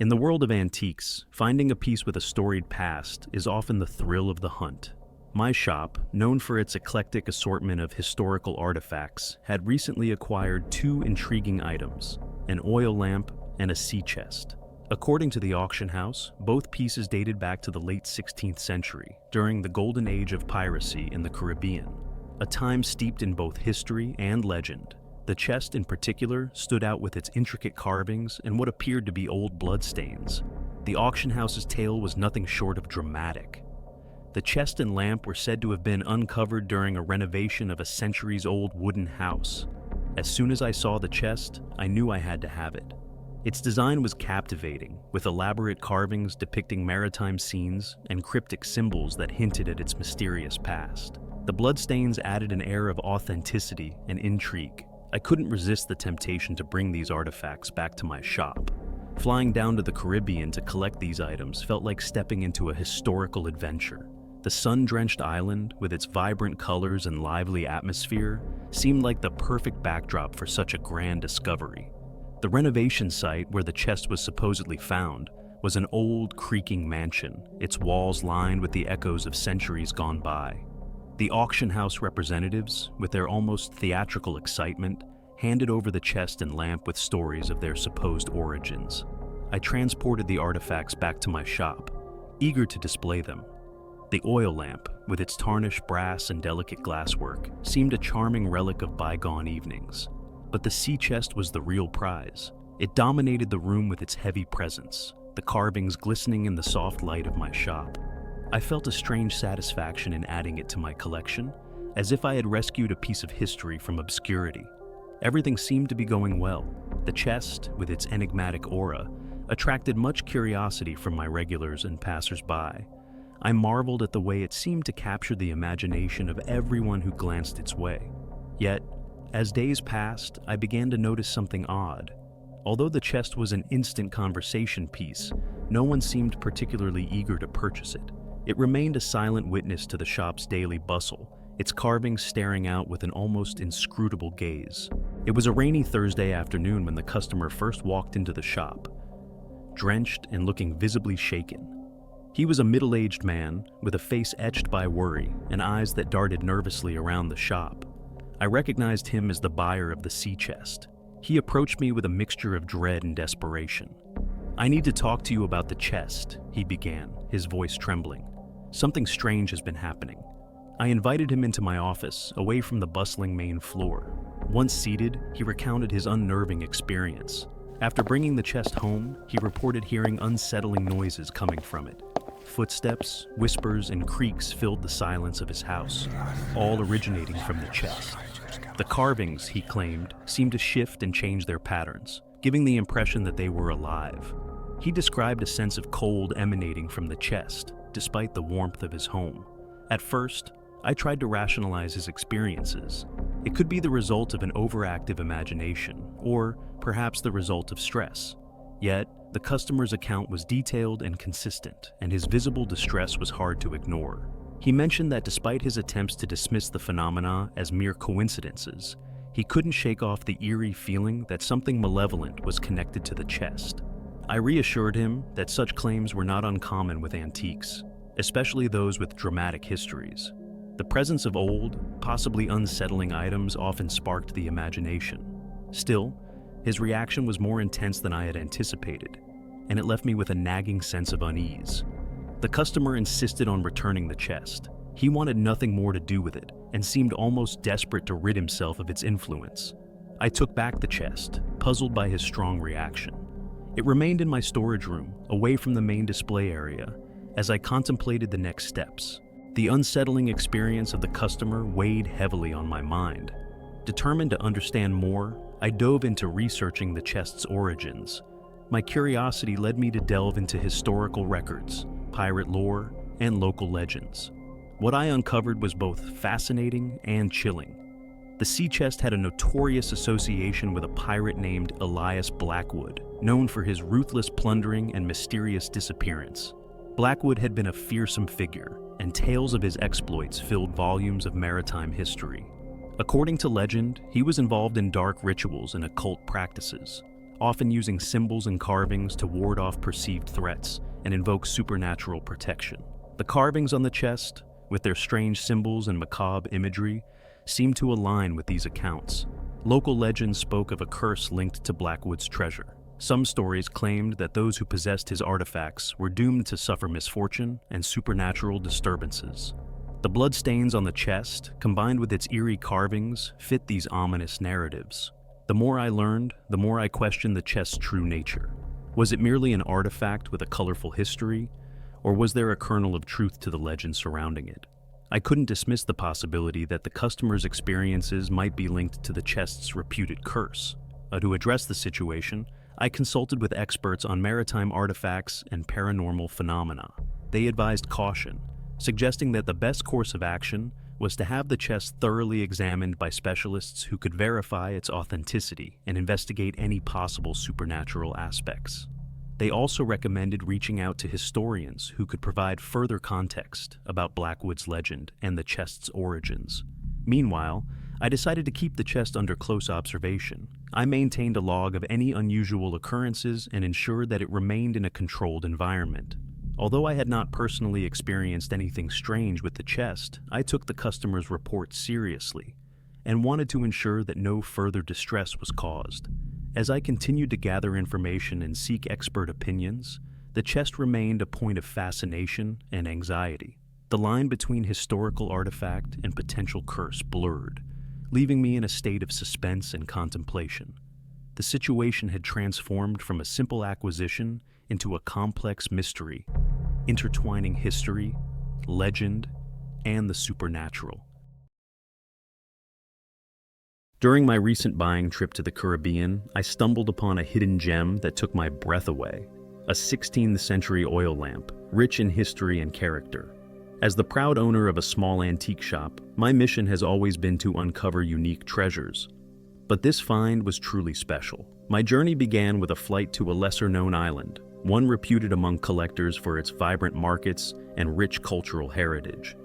In the world of antiques, finding a piece with a storied past is often the thrill of the hunt. My shop, known for its eclectic assortment of historical artifacts, had recently acquired two intriguing items, an oil lamp and a sea chest. According to the auction house, both pieces dated back to the late 16th century, during the golden age of piracy in the Caribbean, a time steeped in both history and legend. The chest in particular stood out with its intricate carvings and what appeared to be old bloodstains. The auction house's tale was nothing short of dramatic. The chest and lamp were said to have been uncovered during a renovation of a centuries-old wooden house. As soon as I saw the chest, I knew I had to have it. Its design was captivating, with elaborate carvings depicting maritime scenes and cryptic symbols that hinted at its mysterious past. The bloodstains added an air of authenticity and intrigue. I couldn't resist the temptation to bring these artifacts back to my shop. Flying down to the Caribbean to collect these items felt like stepping into a historical adventure. The sun-drenched island, with its vibrant colors and lively atmosphere, seemed like the perfect backdrop for such a grand discovery. The renovation site where the chest was supposedly found was an old, creaking mansion, its walls lined with the echoes of centuries gone by. The auction house representatives, with their almost theatrical excitement, handed over the chest and lamp with stories of their supposed origins. I transported the artifacts back to my shop, eager to display them. The oil lamp, with its tarnished brass and delicate glasswork, seemed a charming relic of bygone evenings. But the sea chest was the real prize. It dominated the room with its heavy presence, the carvings glistening in the soft light of my shop. I felt a strange satisfaction in adding it to my collection, as if I had rescued a piece of history from obscurity. Everything seemed to be going well. The chest, with its enigmatic aura, attracted much curiosity from my regulars and passers-by. I marveled at the way it seemed to capture the imagination of everyone who glanced its way. Yet, as days passed, I began to notice something odd. Although the chest was an instant conversation piece, no one seemed particularly eager to purchase it. It remained a silent witness to the shop's daily bustle, its carvings staring out with an almost inscrutable gaze. It was a rainy Thursday afternoon when the customer first walked into the shop, drenched and looking visibly shaken. He was a middle-aged man, with a face etched by worry and eyes that darted nervously around the shop. I recognized him as the buyer of the sea chest. He approached me with a mixture of dread and desperation. "I need to talk to you about the chest," he began, his voice trembling. "Something strange has been happening." I invited him into my office, away from the bustling main floor. Once seated, he recounted his unnerving experience. After bringing the chest home, he reported hearing unsettling noises coming from it. Footsteps, whispers, and creaks filled the silence of his house, all originating from the chest. The carvings, he claimed, seemed to shift and change their patterns, giving the impression that they were alive. He described a sense of cold emanating from the chest, despite the warmth of his home. At first, I tried to rationalize his experiences. It could be the result of an overactive imagination, or perhaps the result of stress. Yet, the customer's account was detailed and consistent, and his visible distress was hard to ignore. He mentioned that despite his attempts to dismiss the phenomena as mere coincidences, he couldn't shake off the eerie feeling that something malevolent was connected to the chest. I reassured him that such claims were not uncommon with antiques, especially those with dramatic histories. The presence of old, possibly unsettling items often sparked the imagination. Still, his reaction was more intense than I had anticipated, and it left me with a nagging sense of unease. The customer insisted on returning the chest. He wanted nothing more to do with it, and seemed almost desperate to rid himself of its influence. I took back the chest, puzzled by his strong reaction. It remained in my storage room, away from the main display area, as I contemplated the next steps. The unsettling experience of the customer weighed heavily on my mind. Determined to understand more, I dove into researching the chest's origins. My curiosity led me to delve into historical records, pirate lore, and local legends. What I uncovered was both fascinating and chilling. The sea chest had a notorious association with a pirate named Elias Blackwood, known for his ruthless plundering and mysterious disappearance. Blackwood had been a fearsome figure, and tales of his exploits filled volumes of maritime history. According to legend, he was involved in dark rituals and occult practices, often using symbols and carvings to ward off perceived threats and invoke supernatural protection. The carvings on the chest, with their strange symbols and macabre imagery, seemed to align with these accounts. Local legends spoke of a curse linked to Blackwood's treasure. Some stories claimed that those who possessed his artifacts were doomed to suffer misfortune and supernatural disturbances. The bloodstains on the chest, combined with its eerie carvings, fit these ominous narratives. The more I learned, the more I questioned the chest's true nature. Was it merely an artifact with a colorful history, or was there a kernel of truth to the legend surrounding it? I couldn't dismiss the possibility that the customer's experiences might be linked to the chest's reputed curse. To address the situation, I consulted with experts on maritime artifacts and paranormal phenomena. They advised caution, suggesting that the best course of action was to have the chest thoroughly examined by specialists who could verify its authenticity and investigate any possible supernatural aspects. They also recommended reaching out to historians who could provide further context about Blackwood's legend and the chest's origins. Meanwhile, I decided to keep the chest under close observation. I maintained a log of any unusual occurrences and ensured that it remained in a controlled environment. Although I had not personally experienced anything strange with the chest, I took the customer's report seriously and wanted to ensure that no further distress was caused. As I continued to gather information and seek expert opinions, the chest remained a point of fascination and anxiety. The line between historical artifact and potential curse blurred, leaving me in a state of suspense and contemplation. The situation had transformed from a simple acquisition into a complex mystery, intertwining history, legend, and the supernatural. During my recent buying trip to the Caribbean, I stumbled upon a hidden gem that took my breath away, a 16th century oil lamp, rich in history and character. As the proud owner of a small antique shop, my mission has always been to uncover unique treasures. But this find was truly special. My journey began with a flight to a lesser-known island, one reputed among collectors for its vibrant markets and rich cultural heritage.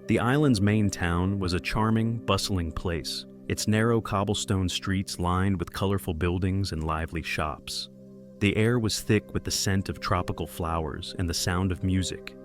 The island's main town was a charming, bustling place, its narrow cobblestone streets lined with colorful buildings and lively shops. The air was thick with the scent of tropical flowers and the sound of music,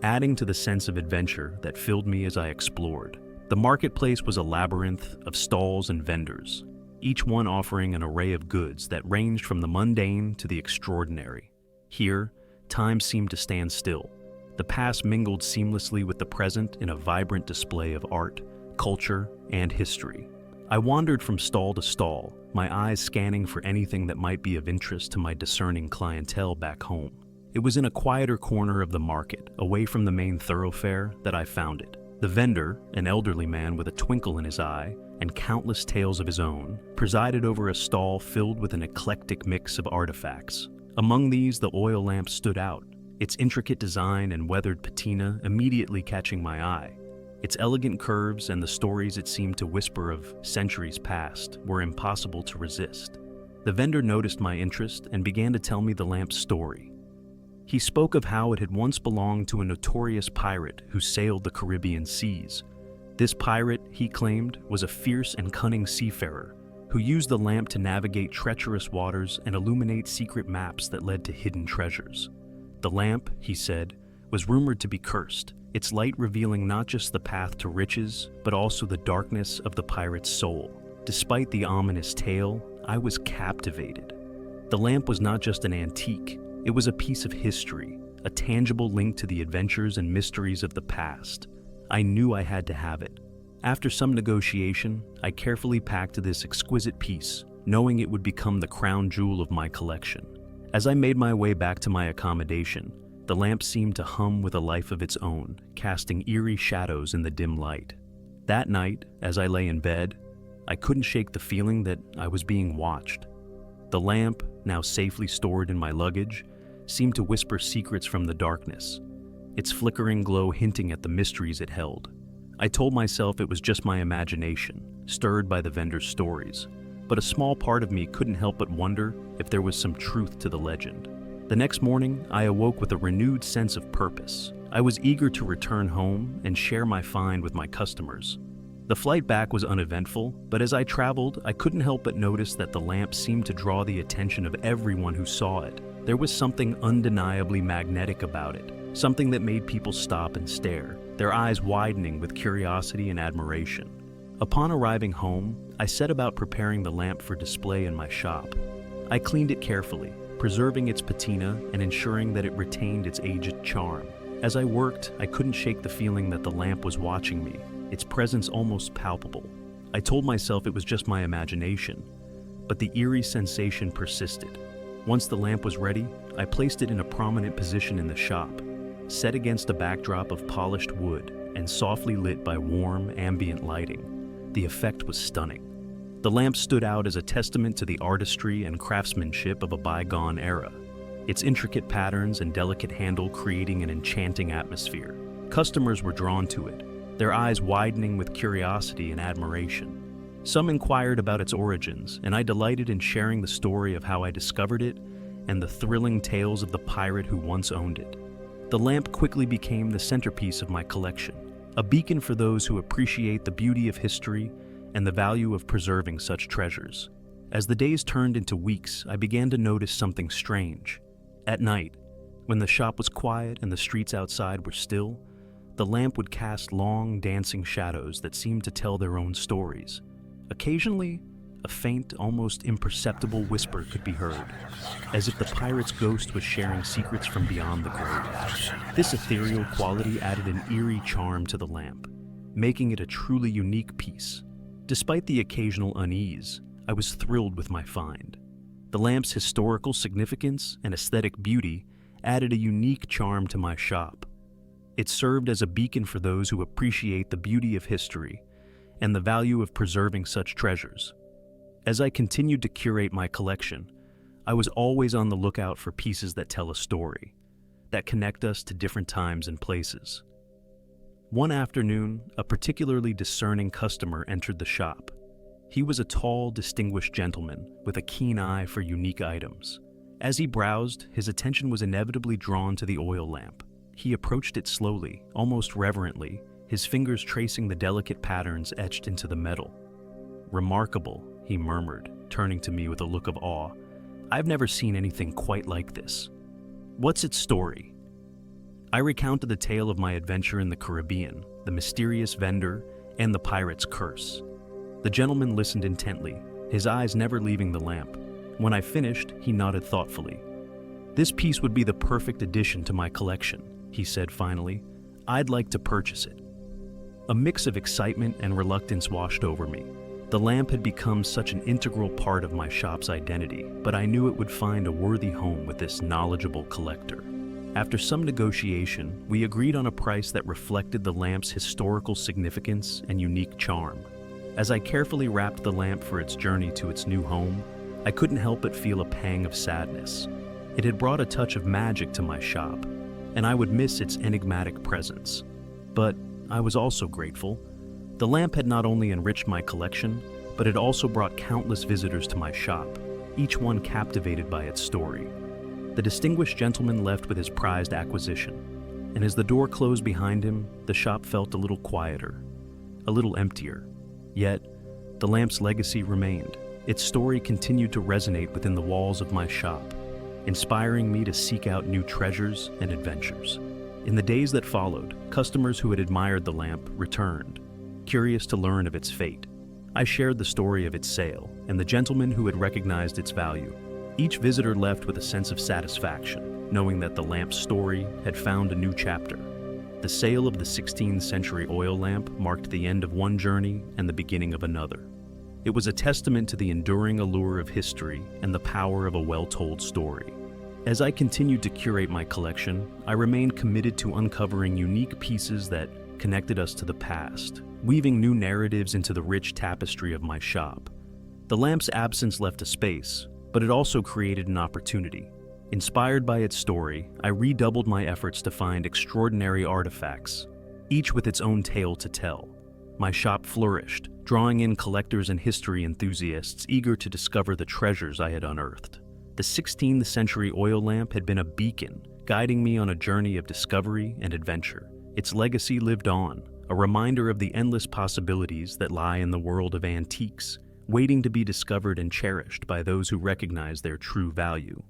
adding to the sense of adventure that filled me as I explored. The marketplace was a labyrinth of stalls and vendors, each one offering an array of goods that ranged from the mundane to the extraordinary. Here, time seemed to stand still. The past mingled seamlessly with the present in a vibrant display of art, culture, and history. I wandered from stall to stall, my eyes scanning for anything that might be of interest to my discerning clientele back home. It was in a quieter corner of the market, away from the main thoroughfare, that I found it. The vendor, an elderly man with a twinkle in his eye and countless tales of his own, presided over a stall filled with an eclectic mix of artifacts. Among these, the oil lamp stood out, its intricate design and weathered patina immediately catching my eye. Its elegant curves and the stories it seemed to whisper of centuries past were impossible to resist. The vendor noticed my interest and began to tell me the lamp's story. He spoke of how it had once belonged to a notorious pirate who sailed the Caribbean seas. This pirate, he claimed, was a fierce and cunning seafarer who used the lamp to navigate treacherous waters and illuminate secret maps that led to hidden treasures. The lamp, he said, was rumored to be cursed, its light revealing not just the path to riches, but also the darkness of the pirate's soul. Despite the ominous tale, I was captivated. The lamp was not just an antique, it was a piece of history, a tangible link to the adventures and mysteries of the past. I knew I had to have it. After some negotiation, I carefully packed this exquisite piece, knowing it would become the crown jewel of my collection. As I made my way back to my accommodation, the lamp seemed to hum with a life of its own, casting eerie shadows in the dim light. That night, as I lay in bed, I couldn't shake the feeling that I was being watched. The lamp, now safely stored in my luggage, seemed to whisper secrets from the darkness, its flickering glow hinting at the mysteries it held. I told myself it was just my imagination, stirred by the vendor's stories, but a small part of me couldn't help but wonder if there was some truth to the legend. The next morning, I awoke with a renewed sense of purpose. I was eager to return home and share my find with my customers. The flight back was uneventful, but as I traveled, I couldn't help but notice that the lamp seemed to draw the attention of everyone who saw it. There was something undeniably magnetic about it, something that made people stop and stare, their eyes widening with curiosity and admiration. Upon arriving home, I set about preparing the lamp for display in my shop. I cleaned it carefully, preserving its patina and ensuring that it retained its aged charm. As I worked, I couldn't shake the feeling that the lamp was watching me, its presence almost palpable. I told myself it was just my imagination, but the eerie sensation persisted. Once the lamp was ready, I placed it in a prominent position in the shop, set against a backdrop of polished wood and softly lit by warm, ambient lighting. The effect was stunning. The lamp stood out as a testament to the artistry and craftsmanship of a bygone era, its intricate patterns and delicate handle creating an enchanting atmosphere. Customers were drawn to it, their eyes widening with curiosity and admiration. Some inquired about its origins, and I delighted in sharing the story of how I discovered it and the thrilling tales of the pirate who once owned it. The lamp quickly became the centerpiece of my collection, a beacon for those who appreciate the beauty of history and the value of preserving such treasures. As the days turned into weeks, I began to notice something strange. At night, when the shop was quiet and the streets outside were still, the lamp would cast long, dancing shadows that seemed to tell their own stories. Occasionally, a faint, almost imperceptible whisper could be heard, as if the pirate's ghost was sharing secrets from beyond the grave. This ethereal quality added an eerie charm to the lamp, making it a truly unique piece. Despite the occasional unease, I was thrilled with my find. The lamp's historical significance and aesthetic beauty added a unique charm to my shop. It served as a beacon for those who appreciate the beauty of history and the value of preserving such treasures. As I continued to curate my collection, I was always on the lookout for pieces that tell a story, that connect us to different times and places. One afternoon, a particularly discerning customer entered the shop. He was a tall, distinguished gentleman with a keen eye for unique items. As he browsed, his attention was inevitably drawn to the oil lamp. He approached it slowly, almost reverently, his fingers tracing the delicate patterns etched into the metal. "Remarkable," he murmured, turning to me with a look of awe. "I've never seen anything quite like this. What's its story?" I recounted the tale of my adventure in the Caribbean, the mysterious vendor, and the pirate's curse. The gentleman listened intently, his eyes never leaving the lamp. When I finished, he nodded thoughtfully. "This piece would be the perfect addition to my collection," he said finally. "I'd like to purchase it." A mix of excitement and reluctance washed over me. The lamp had become such an integral part of my shop's identity, but I knew it would find a worthy home with this knowledgeable collector. After some negotiation, we agreed on a price that reflected the lamp's historical significance and unique charm. As I carefully wrapped the lamp for its journey to its new home, I couldn't help but feel a pang of sadness. It had brought a touch of magic to my shop, and I would miss its enigmatic presence. But I was also grateful. The lamp had not only enriched my collection, but it also brought countless visitors to my shop, each one captivated by its story. The distinguished gentleman left with his prized acquisition, and as the door closed behind him, the shop felt a little quieter, a little emptier. Yet, the lamp's legacy remained. Its story continued to resonate within the walls of my shop, inspiring me to seek out new treasures and adventures. In the days that followed, customers who had admired the lamp returned, curious to learn of its fate. I shared the story of its sale and the gentleman who had recognized its value. Each visitor left with a sense of satisfaction, knowing that the lamp's story had found a new chapter. The sale of the 16th century oil lamp marked the end of one journey and the beginning of another. It was a testament to the enduring allure of history and the power of a well-told story. As I continued to curate my collection, I remained committed to uncovering unique pieces that connected us to the past, weaving new narratives into the rich tapestry of my shop. The lamp's absence left a space, but it also created an opportunity. Inspired by its story, I redoubled my efforts to find extraordinary artifacts, each with its own tale to tell. My shop flourished, drawing in collectors and history enthusiasts eager to discover the treasures I had unearthed. The 16th century oil lamp had been a beacon, guiding me on a journey of discovery and adventure. Its legacy lived on, a reminder of the endless possibilities that lie in the world of antiques, waiting to be discovered and cherished by those who recognize their true value.